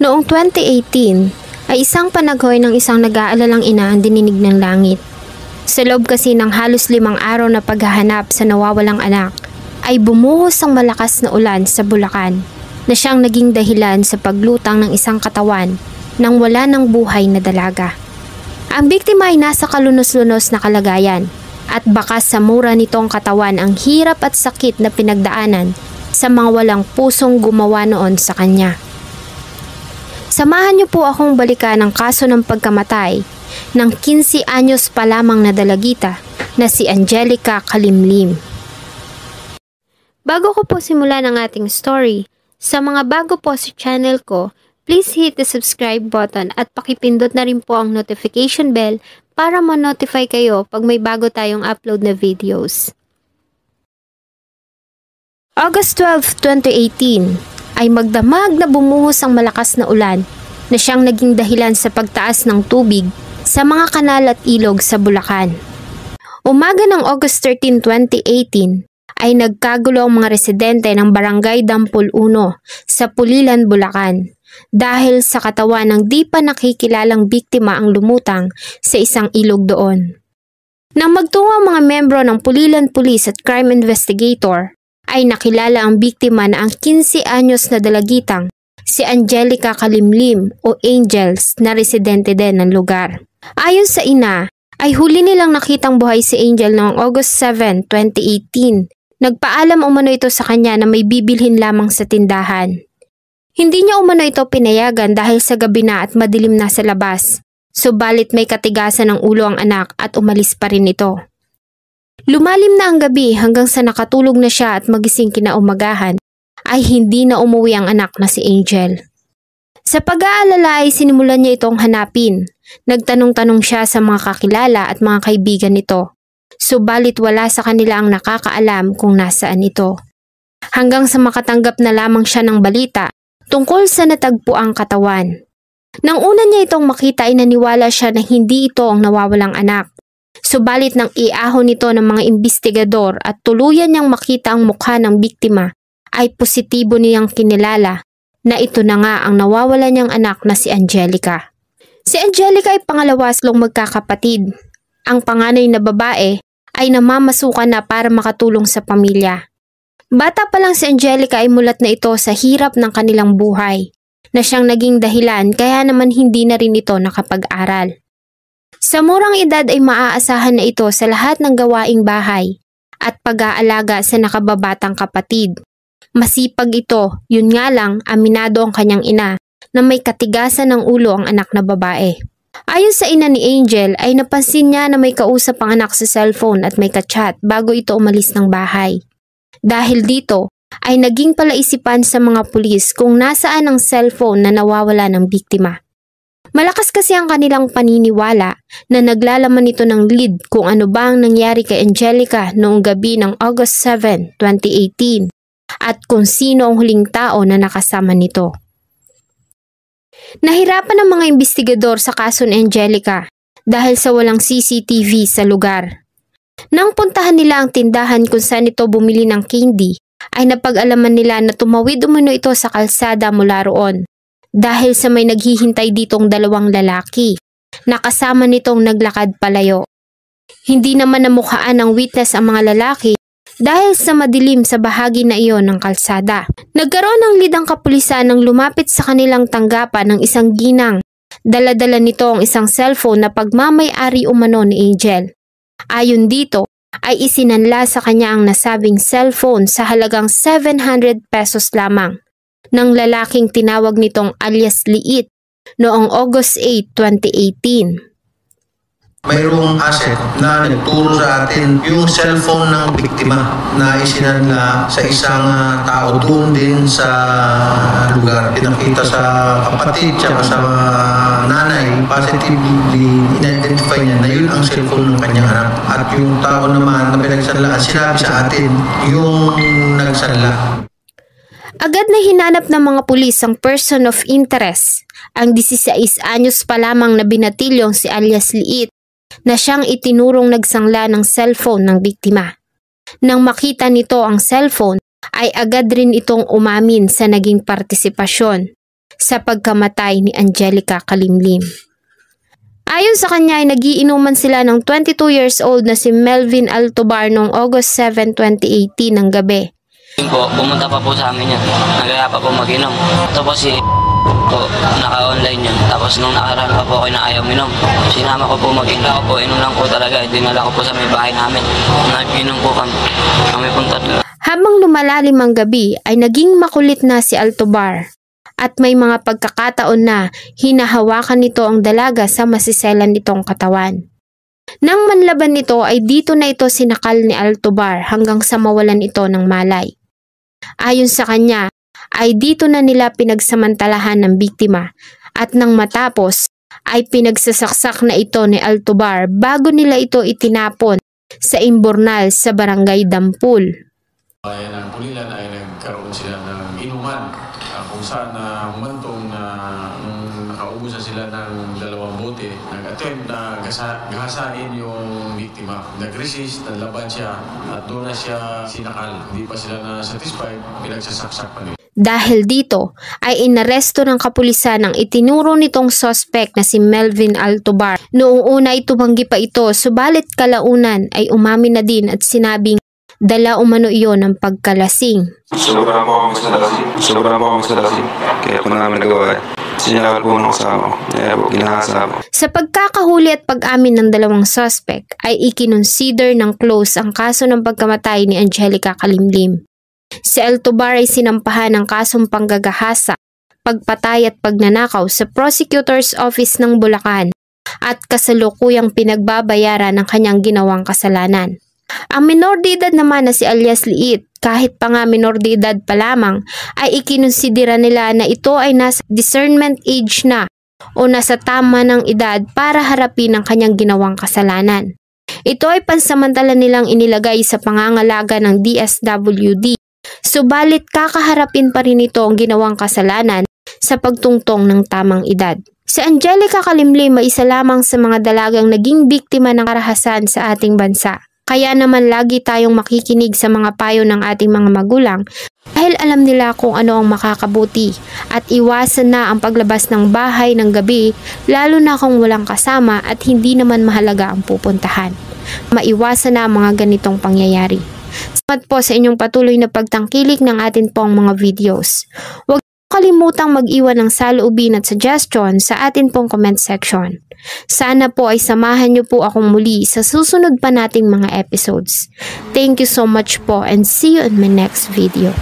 Noong 2018 ay isang panaghoy ng isang nag-aalalang ina ang dininig ng langit. Sa loob kasi ng halos 5 araw na paghahanap sa nawawalang anak, ay bumuhos ang malakas na ulan sa Bulacan na siyang naging dahilan sa paglutang ng isang katawan nang wala ng buhay na dalaga. Ang biktima ay nasa kalunos-lunos na kalagayan at bakas sa mura nitong katawan ang hirap at sakit na pinagdaanan sa mga walang pusong gumawa noon sa kanya. Samahan niyo po akong balikan ang kaso ng pagkamatay ng 15 anyos pa lamang na dalagita na si Angelica Kalimlim. Bago ko po simulan ang ating story, sa mga bago po sa channel ko, please hit the subscribe button at pakipindot na rin po ang notification bell para ma-notify kayo pag may bago tayong upload na videos. August 12, 2018 ay magdamag na bumuhos ang malakas na ulan na siyang naging dahilan sa pagtaas ng tubig sa mga kanal at ilog sa Bulacan. Umaga ng August 13, 2018 ay nagkagulo ang mga residente ng Barangay Dampol 1 sa Pulilan, Bulacan dahil sa katawan ng di pa nakikilalang biktima ang lumutang sa isang ilog doon. Nang magtungo ang mga membro ng Pulilan Police at Crime Investigator, ay nakilala ang biktima na ang 15 anyos na dalagitang si Angelica Kalimlim o Angels na residente din ng lugar. Ayon sa ina, ay huli nilang nakitang buhay si Angel noong August 7, 2018. Nagpaalam umano ito sa kanya na may bibilhin lamang sa tindahan. Hindi niya umano ito pinayagan dahil sa gabi na at madilim na sa labas. Subalit may katigasan ng ulo ang anak at umalis pa rin ito. Lumalim na ang gabi hanggang sa nakatulog na siya at magising kinaumagahan ay hindi na umuwi ang anak na si Angel. Sa pag-aalala ay sinimulan niya itong hanapin. Nagtanong-tanong siya sa mga kakilala at mga kaibigan nito. Subalit wala sa kanila ang nakakaalam kung nasaan ito. Hanggang sa makatanggap na lamang siya ng balita tungkol sa natagpuang katawan. Nang una niya itong makita ay naniwala siya na hindi ito ang nawawalang anak. Subalit nang iahon nito ng mga imbestigador at tuluyan niyang makita ang mukha ng biktima, ay positibo niyang kinilala na ito na nga ang nawawala niyang anak na si Angelica. Si Angelica ay pangalawaslong magkakapatid. Ang panganay na babae ay namamasukan na para makatulong sa pamilya. Bata pa lang si Angelica ay mulat na ito sa hirap ng kanilang buhay, na siyang naging dahilan kaya naman hindi na rin ito nakapag-aral. Sa murang edad ay maaasahan na ito sa lahat ng gawaing bahay at pag-aalaga sa nakababatang kapatid. Masipag ito, yun nga lang aminado ang kanyang ina na may katigasan ng ulo ang anak na babae. Ayon sa ina ni Angel ay napansin niya na may kausap ang anak sa cellphone at may ka-chat bago ito umalis ng bahay. Dahil dito ay naging palaisipan sa mga pulis kung nasaan ang cellphone na nawawala ng biktima. Malakas kasi ang kanilang paniniwala na naglalaman ito ng lead kung ano ba ang nangyari kay Angelica noong gabi ng August 7, 2018 at kung sino ang huling tao na nakasama nito. Nahirapan ang mga investigador sa kaso ni Angelica dahil sa walang CCTV sa lugar. Nang puntahan nila ang tindahan kung saan ito bumili ng candy, ay napag-alaman nila na tumawid umano ito sa kalsada mula roon. Dahil sa may naghihintay ditong 2 lalaki, nakasama nitong naglakad palayo. Hindi naman namukhaan ng witness ang mga lalaki dahil sa madilim sa bahagi na iyon ng kalsada. Nagkaroon ng lead ang kapulisan nang lumapit sa kanilang tanggapan ng isang ginang. Dala-dala nito ang isang cellphone na pagmamay-ari umano ni Angel. Ayon dito, ay isinanla sa kanya ang nasabing cellphone sa halagang 700 pesos lamang ng lalaking tinawag nitong alias Liit noong August 8, 2018. Mayroong asset na nagturo sa atin yung cellphone ng biktima na isinanla sa isang tao doon din sa lugar. Pinakita sa kapatid at sa nanay, positively in-identify niya na yun ang cellphone ng kanyang anak. At yung tao naman na pinagsanlaan, sinabi sa atin yung nagsanla. Agad na hinanap ng mga pulis ang person of interest, ang 16 anyos pa lamang na binatilyong si alias Liit, na siyang itinurong nagsangla ng cellphone ng biktima. Nang makita nito ang cellphone, ay agad rin itong umamin sa naging partisipasyon. sa pagkamatay ni Angelica Kalimlim. Ayon sa kanya ay nagiinuman sila ng 22 years old na si Melvin Altobar noong August 7, 2018 ng gabi. Pumunta pa po sa amin yan. Nagaya pa po mag-inom. Tapos si po, naka-online yan. Tapos nung nakaraan pa po ako na ayaw minom. Sinama ko po mag-inom po. Inom lang po talaga. Dinala ko po sa may bahay namin. Nag-inom po kami. Kami pong tatlo. Habang lumalalim ang gabi ay naging makulit na si Altobar. At may mga pagkakataon na hinahawakan nito ang dalaga sa masiselan nitong katawan. Nang manlaban nito ay dito na ito sinakal ni Altobar hanggang sa mawalan ito ng malay. Ayon sa kanya ay dito na nila pinagsamantalahan ng biktima at nang matapos ay pinagsasaksak na ito ni Altobar bago nila ito itinapon sa imburnal sa barangay Dampul. Bayan ng Pulilan ay nagkaroon sila ng inuman kung saan humantong na nakaubusan sila ng 2 bote. Nag-attempt na gahasain yung biktima. Nag-resist, naglaban siya at doon na siya sinakal. Hindi pa sila na-satisfied, pinagsasaksak pa nila. Dahil dito ay inaresto ng kapulisan ang itinuro nitong suspect na si Melvin Altobar. Noong una ay tumanggi pa ito, subalit kalaunan ay umamin na din at sinabing dala umano iyon ng pagkalasing. Sobrang po akong sa lasing. Kaya po namin nagawa. Sinakal po ng kasama ko. Kaya po ginahasa ko. Sa pagkakahuli at pag-amin ng dalawang suspect ay ikinonsider ng close ang kaso ng pagkamatay ni Angelica Kalimlim. Si Altobar ay sinampahan ng kasong panggagahasa, pagpatay at pagnanakaw sa Prosecutor's Office ng Bulacan at kasalukuyang pinagbabayaran ng kanyang ginawang kasalanan. Ang minor de edad naman na si alias Liit, kahit pa nga minor de edad pa lamang, ay ikinonsidera nila na ito ay nasa discernment age na o nasa tama ng edad para harapin ang kanyang ginawang kasalanan. Ito ay pansamantala nilang inilagay sa pangangalaga ng DSWD, subalit kakaharapin pa rin ito ang ginawang kasalanan sa pagtungtong ng tamang edad. Si Angelica Kalimlim ay isa lamang sa mga dalagang naging biktima ng karahasan sa ating bansa. Kaya naman lagi tayong makikinig sa mga payo ng ating mga magulang dahil alam nila kung ano ang makakabuti at iwasan na ang paglabas ng bahay ng gabi lalo na kung walang kasama at hindi naman mahalaga ang pupuntahan. Maiwasan na ang mga ganitong pangyayari. Salamat po sa inyong patuloy na pagtangkilik ng atin pong mga videos. Huwag kalimutang mag-iwan ng saloobin at suggestion sa atin pong comment section. Sana po ay samahan niyo po akong muli sa susunod pa nating mga episodes. Thank you so much po and see you in my next video.